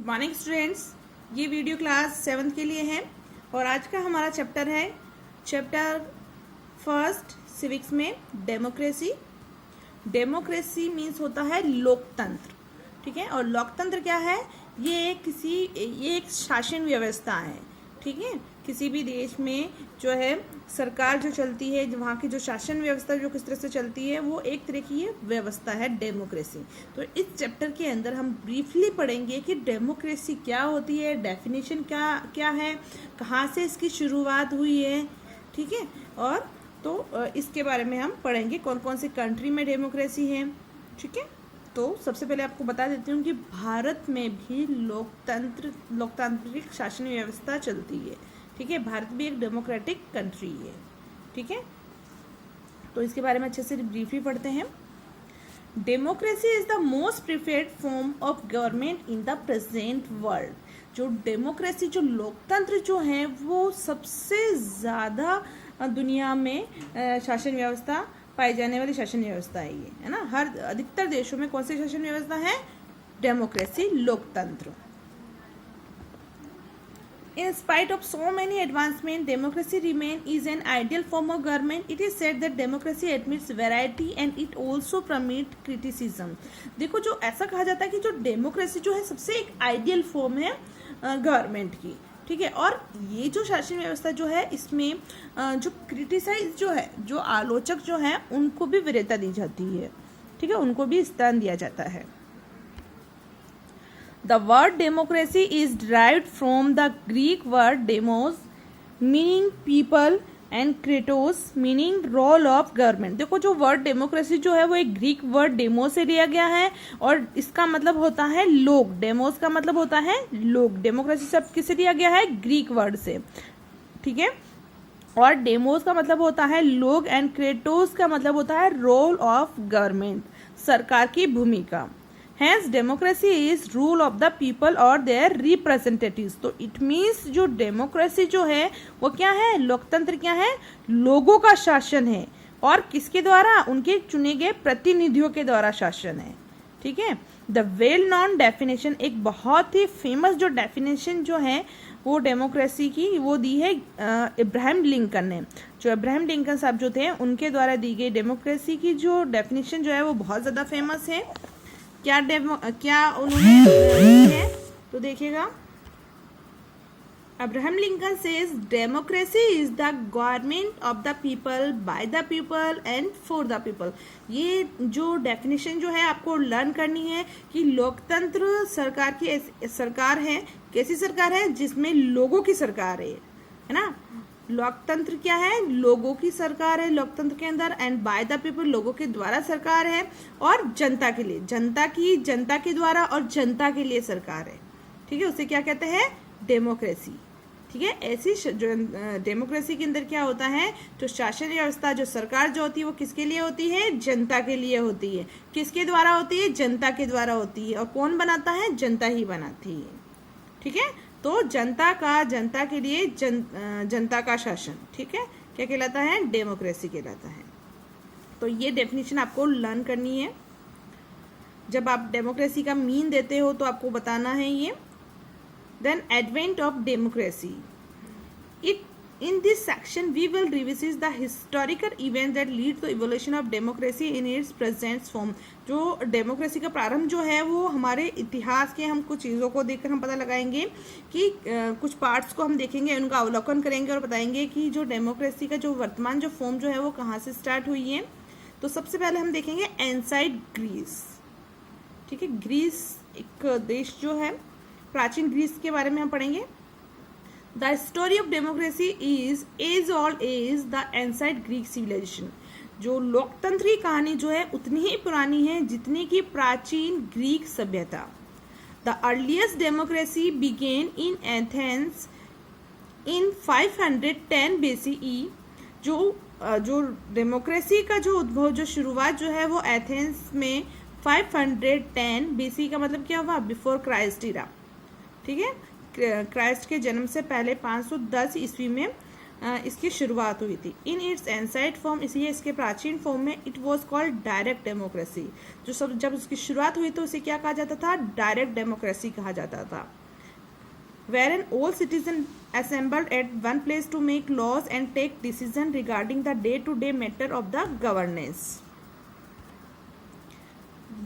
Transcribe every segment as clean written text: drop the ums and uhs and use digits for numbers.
Morning students, ये video class 7th के लिए है और आज का हमारा चैप्टर है चैप्टर फर्स्ट सिविक्स में डेमोक्रेसी। डेमोक्रेसी मीन्स होता है लोकतंत्र, ठीक है। और लोकतंत्र क्या है? ये एक शासन व्यवस्था है, ठीक है। किसी भी देश में जो है सरकार जो चलती है, वहाँ की जो शासन व्यवस्था जो किस तरह से चलती है, वो एक तरह की व्यवस्था है डेमोक्रेसी। तो इस चैप्टर के अंदर हम ब्रीफली पढ़ेंगे कि डेमोक्रेसी क्या होती है, डेफिनेशन क्या है, कहाँ से इसकी शुरुआत हुई है, ठीक है। और तो इसके बारे में हम पढ़ेंगे कौन कौन सी कंट्री में डेमोक्रेसी है, ठीक है। तो सबसे पहले आपको बता देती हूँ कि भारत में भी लोकतांत्रिक शासन व्यवस्था चलती है, ठीक है। भारत भी एक डेमोक्रेटिक कंट्री है, ठीक है। तो इसके बारे में अच्छे से ब्रीफली पढ़ते हैं। Democracy is the most preferred form of government in the present world. जो डेमोक्रेसी, जो लोकतंत्र जो है, वो सबसे ज़्यादा दुनिया में शासन व्यवस्था पाई जाने वाली शासन व्यवस्था है ये, है ना। हर अधिकतर देशों में कौन सी शासन व्यवस्था है? डेमोक्रेसी, लोकतंत्र। In spite of so many advancements, democracy is an ideal form of government. It is said that democracy admits variety and it also permits criticism. देखो, जो ऐसा कहा जाता है कि जो डेमोक्रेसी जो है सबसे एक आइडियल फॉर्म है गवर्नमेंट की, ठीक है। और ये जो शासन व्यवस्था जो है, इसमें जो क्रिटिसाइज जो है, जो आलोचक जो है, उनको भी वरीयता दी जाती है, ठीक है, उनको भी स्थान दिया जाता है। The word democracy is derived from the Greek word demos, meaning people, and kratos, meaning role of government. देखो, जो वर्ड डेमोक्रेसी जो है वो एक ग्रीक वर्ड डेमो से लिया गया है और इसका मतलब होता है लोग। डेमोस का मतलब होता है लोग। डेमोक्रेसी सब किससे लिया गया है? ग्रीक वर्ड से, ठीक है। और डेमोस का मतलब होता है लोग एंड क्रेटोस का मतलब होता है रोल ऑफ गवर्नमेंट, सरकार की भूमिका। Hence, democracy is rule of the people or their representatives. तो it means जो डेमोक्रेसी जो है वो क्या है? लोकतंत्र क्या है? लोगों का शासन है। और किसके द्वारा? उनके चुने गए प्रतिनिधियों के द्वारा शासन है, ठीक है। द वेल नॉन डेफिनेशन, एक बहुत ही फेमस जो डेफिनेशन जो है वो डेमोक्रेसी की वो दी है इब्राहिम लिंकन ने। जो इब्राहिम लिंकन साहब जो थे उनके द्वारा दी गई डेमोक्रेसी की जो डेफिनेशन जो है वो बहुत ज़्यादा फेमस है। क्या उन्होंने है? तो देखिएगा, Abraham Lincoln says democracy is the government of the people, by the people and for the people. ये जो डेफिनेशन जो है आपको लर्न करनी है कि लोकतंत्र सरकार है। कैसी सरकार है? जिसमें लोगों की सरकार है ना। लोकतंत्र क्या है? लोगों की सरकार है लोकतंत्र के अंदर। एंड बाय द पीपल, लोगों के द्वारा सरकार है। और जनता के लिए, जनता के द्वारा और जनता के लिए सरकार है, ठीक है। उसे क्या कहते हैं? डेमोक्रेसी, ठीक है। ऐसी जो डेमोक्रेसी के अंदर क्या होता है? जो शासन व्यवस्था, जो सरकार जो होती है वो किसके लिए होती है? जनता के लिए होती है। किसके द्वारा होती है? जनता के द्वारा होती है। और कौन बनाता है? जनता ही बनाती है, ठीक है। तो जनता के लिए जनता का शासन, ठीक है, क्या कहलाता है? डेमोक्रेसी कहलाता है। तो ये डेफिनेशन आपको लर्न करनी है। जब आप डेमोक्रेसी का मीन देते हो तो आपको बताना है ये। Then advent of democracy, in this section we will revisit the historical events that lead to evolution of democracy in its present form. जो डेमोक्रेसी का प्रारंभ जो है वो हमारे इतिहास के हम कुछ चीज़ों को देखकर हम पता लगाएंगे कि कुछ पार्ट्स को हम देखेंगे, उनका अवलोकन करेंगे और बताएंगे कि जो डेमोक्रेसी का जो वर्तमान जो फॉर्म जो है वो कहाँ से स्टार्ट हुई है। तो सबसे पहले हम देखेंगे एंसाइड ग्रीस, ठीक है। ग्रीस एक देश जो है, प्राचीन ग्रीस के बारे में हम पढ़ेंगे। The story of democracy is as old as the ancient Greek civilization. जो लोकतंत्र की कहानी जो है उतनी ही पुरानी है जितनी की प्राचीन ग्रीक सभ्यता। The earliest democracy began in Athens in 510 BCE. जो डेमोक्रेसी का जो उद्भव, जो शुरुआत जो है वो एथेंस में 510 BC का मतलब क्या हुआ? बिफोर क्राइस्ट इरा, ठीक है। क्राइस्ट के जन्म से पहले 510 ईस्वी में इसकी शुरुआत हुई थी। इन इट्स एंसाइट फॉर्म, इसलिए इसके प्राचीन फॉर्म में it was called direct democracy. जो सब जब उसकी शुरुआत हुई तो उसे क्या कहा जाता था? डायरेक्ट डेमोक्रेसी कहा जाता था। wherein all citizens assembled at one place to make laws and take decision regarding the day-to-day matter of the governance।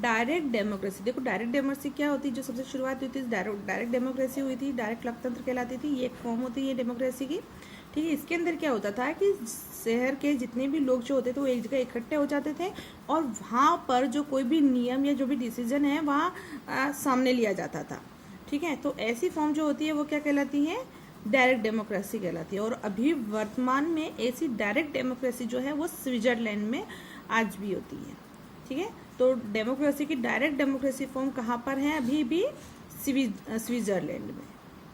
Direct democracy, देखो डायरेक्ट डेमोक्रेसी क्या होती है? जो सबसे शुरुआत हुई थी डायरेक्ट डेमोक्रेसी हुई थी, डायरेक्ट लोकतंत्र कहलाती थी, ये एक फॉर्म होती है डेमोक्रेसी की। ठीक है, इसके अंदर क्या होता था कि शहर के जितने भी लोग जो होते थे वो एक जगह इकट्ठे हो जाते थे और वहाँ पर जो कोई भी नियम या जो भी डिसीजन है वहाँ सामने लिया जाता था। ठीक है, तो ऐसी फॉर्म जो होती है वो क्या कहलाती है? डायरेक्ट डेमोक्रेसी कहलाती है। और अभी वर्तमान में ऐसी डायरेक्ट डेमोक्रेसी जो है वो स्विट्जरलैंड में आज भी होती है। ठीक है, तो डेमोक्रेसी की डायरेक्ट डेमोक्रेसी फॉर्म कहाँ पर है? अभी भी स्विट्जरलैंड में।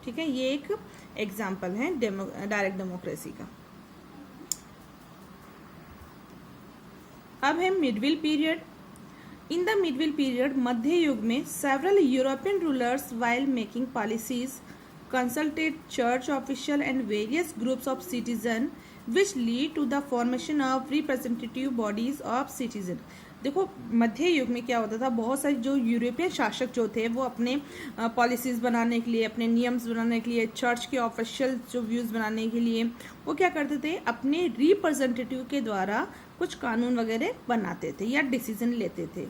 ठीक है, ये एक एग्जाम्पल है डायरेक्ट डेमोक्रेसी का। अब है medieval period. In the medieval period, मध्य युग में, several European rulers while making policies consulted church official and various groups of citizen which lead to the formation of representative bodies of citizen. देखो मध्य युग में क्या होता था? बहुत सारे जो यूरोपियन शासक जो थे वो अपने पॉलिसीज़ बनाने के लिए, अपने नियम्स बनाने के लिए, चर्च के ऑफिशियल जो व्यूज़ बनाने के लिए वो क्या करते थे? अपने रिप्रेजेंटेटिव के द्वारा कुछ कानून वगैरह बनाते थे या डिसीजन लेते थे।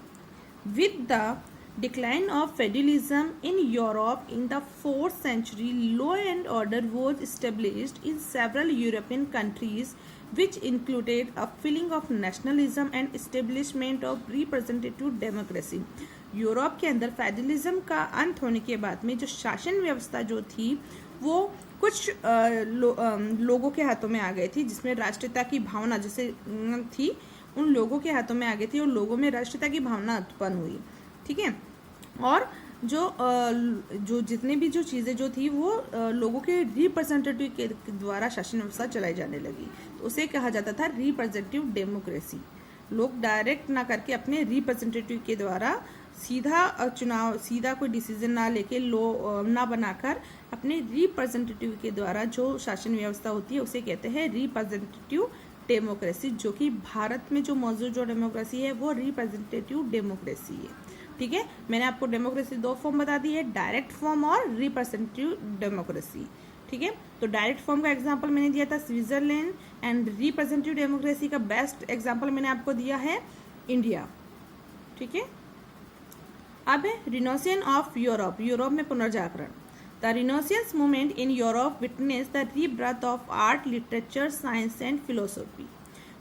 With the decline of federalism in Europe in the 4th century, law and order was established in several European countries, which included a feeling of nationalism and establishment of representative democracy। Europe के अंदर federalism का अंत होने के बाद में जो शासन व्यवस्था जो थी वो कुछ लोगों के हाथों में आ गई थी, जिसमें राष्ट्रीयता की भावना जैसे थी उन लोगों के हाथों में आ गई थी और लोगों में राष्ट्रीयता की भावना उत्पन्न हुई। ठीक है, और जो जितने भी जो चीज़ें जो थी वो लोगों के रिप्रेजेंटेटिव के द्वारा शासन व्यवस्था चलाई जाने लगी, तो उसे कहा जाता था रिप्रेजेंटेटिव डेमोक्रेसी। लोग डायरेक्ट ना करके अपने रिप्रेजेंटेटिव के द्वारा सीधा कोई डिसीजन ना लेके ना बनाकर अपने रिप्रेजेंटेटिव के द्वारा जो शासन व्यवस्था होती है उसे कहते हैं रिप्रेजेंटेटिव डेमोक्रेसी। जो कि भारत में जो मौजूद जो डेमोक्रेसी है वो रिप्रेजेंटेटिव डेमोक्रेसी है। ठीक है, मैंने आपको डेमोक्रेसी 2 फॉर्म बता दी है, डायरेक्ट फॉर्म और रिप्रेजेंटेटिव डेमोक्रेसी। ठीक है, तो डायरेक्ट फॉर्म का एग्जांपल मैंने दिया था स्विट्जरलैंड एंड रिप्रेजेंटेटिव डेमोक्रेसी का बेस्ट एग्जांपल मैंने आपको दिया है इंडिया। ठीक है, अब है रिनोसिएशन ऑफ यूरोप, यूरोप में पुनर्जागरण। The renaissance movement in Europe witness the rebirth of art, literature, science and philosophy.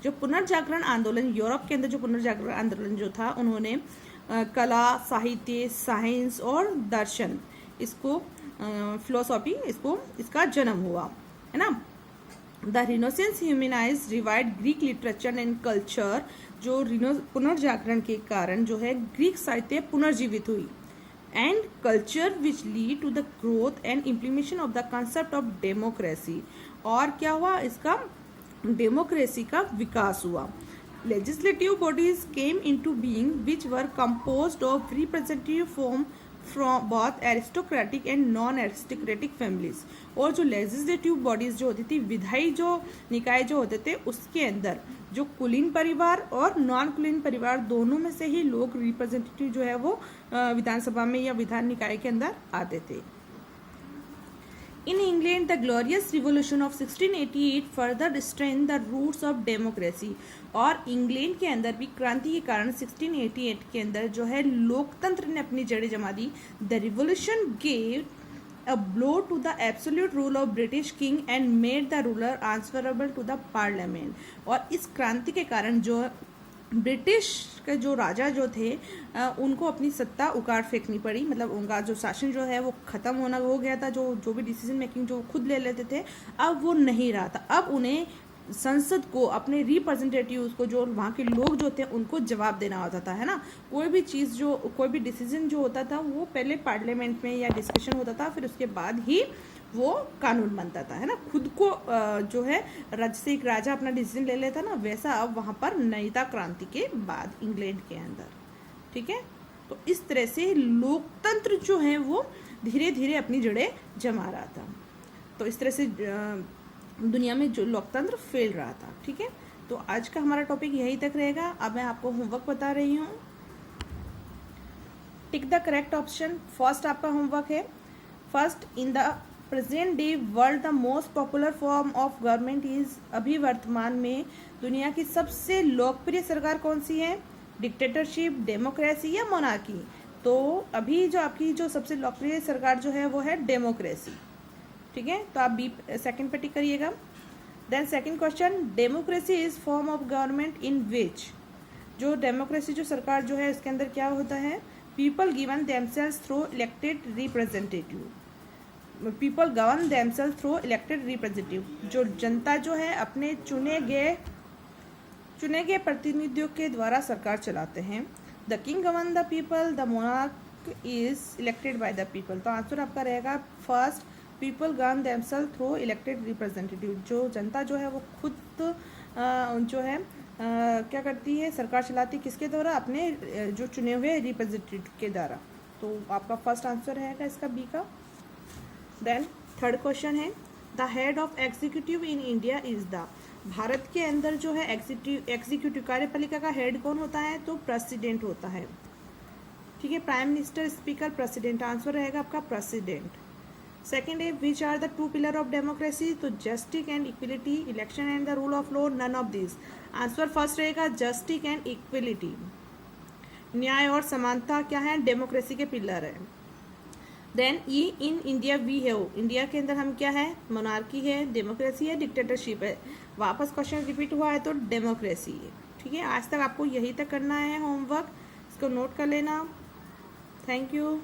जो पुनर्जागरण आंदोलन यूरोप के अंदर जो पुनर्जागरण आंदोलन जो था, उन्होंने कला, साहित्य, साइंस और दर्शन, इसको फिलोसॉफी, इसका जन्म हुआ है ना। The renaissance humanize revived Greek literature and culture. जो पुनर्जागरण के कारण जो है ग्रीक साहित्य पुनर्जीवित हुई and culture which lead to the growth and implementation of the concept of democracy. और क्या हुआ? इसका डेमोक्रेसी का विकास हुआ। Legislative bodies came into being which were composed of representative form from both aristocratic and non-aristocratic families। और जो legislative bodies जो होती थी, विधायी जो निकाय जो होते थे, उसके अंदर जो कुलीन परिवार और नॉन कुलीन परिवार दोनों में से ही लोग रिप्रेजेंटेटिव जो है वो विधानसभा में या विधान निकाय के अंदर आते थे। In England, the Glorious Revolution of 1688 further strengthened the roots of democracy। और इंग्लैंड के अंदर भी क्रांति के कारण 1688 के अंदर जो है लोकतंत्र ने अपनी जड़ें जमा दी। The revolution gave a blow to the absolute rule of British king and made the ruler answerable to the parliament। और इस क्रांति के कारण जो ब्रिटिश के जो राजा जो थे उनको अपनी सत्ता उखाड़ फेंकनी पड़ी, मतलब उनका जो शासन जो है वो खत्म होना हो गया था। जो भी डिसीजन मेकिंग जो खुद ले लेते थे अब वो नहीं रहा था। अब उन्हें संसद को, अपने रिप्रेजेंटेटिव को, जो वहाँ के लोग जो थे उनको जवाब देना होता था, है ना। कोई भी चीज़ जो, कोई भी डिसीजन जो होता था वो पहले पार्लियामेंट में या डिस्कशन होता था, फिर उसके बाद ही वो कानून बनता था, है ना। खुद को जो है जैसे एक राजा अपना डिसीजन ले लेता ना, वैसा अब वहाँ पर नहीं था क्रांति के बाद इंग्लैंड के अंदर। ठीक है, तो इस तरह से लोकतंत्र जो है वो धीरे धीरे अपनी जड़ें जमा रहा था। तो इस तरह से दुनिया में जो लोकतंत्र फैल रहा था। ठीक है, तो आज का हमारा टॉपिक यही तक रहेगा। अब मैं आपको होमवर्क बता रही हूँ। Tick the correct option. First आपका होमवर्क है, first, in the present day world the most popular form of government is, अभी वर्तमान में दुनिया की सबसे लोकप्रिय सरकार कौन सी है? डिक्टेटरशिप, डेमोक्रेसी या मोनार्की? तो अभी जो आपकी जो सबसे लोकप्रिय सरकार जो है वो है डेमोक्रेसी। ठीक है, तो आप बी सेकंड पे टिक करिएगा। Then second question, democracy is form of government in which, जो डेमोक्रेसी जो सरकार जो है इसके अंदर क्या होता है? People given themselves through elected representative, people govern themselves through elected representative, जो जनता जो है अपने चुने गए प्रतिनिधियों के द्वारा सरकार चलाते हैं। The king govern the people, the monarch is elected by the people. तो आंसर आपका रहेगा first, people govern themselves through elected representative, जो जनता जो है वो खुद जो है क्या करती है? सरकार चलाती है किसके द्वारा? अपने जो चुने हुए रिप्रेजेंटेटिव के द्वारा। तो आपका फर्स्ट आंसर रहेगा इसका बी का। देन थर्ड क्वेश्चन है, the head of executive in India is the, Bharat के अंदर जो है एग्जीक्यूटिव कार्यपालिका का हेड कौन होता है? तो प्रेसिडेंट होता है। ठीक है, prime minister, speaker, president. Answer रहेगा आपका प्रेसिडेंट। सेकेंड है, which are the two pillar of democracy? तो justice and equality, election and the rule of law, none of this. Answer first रहेगा जस्टिस एंड इक्वलिटी। न्याय और समानता क्या है? डेमोक्रेसी के पिलर है। Then E in India we have, India के अंदर हम क्या है? मोनार्की है, डेमोक्रेसी है, डिक्टेटरशिप है। वापस क्वेश्चन रिपीट हुआ है तो डेमोक्रेसी है। ठीक है, आज तक आपको यही तक करना है होमवर्क, इसको नोट कर लेना। Thank you.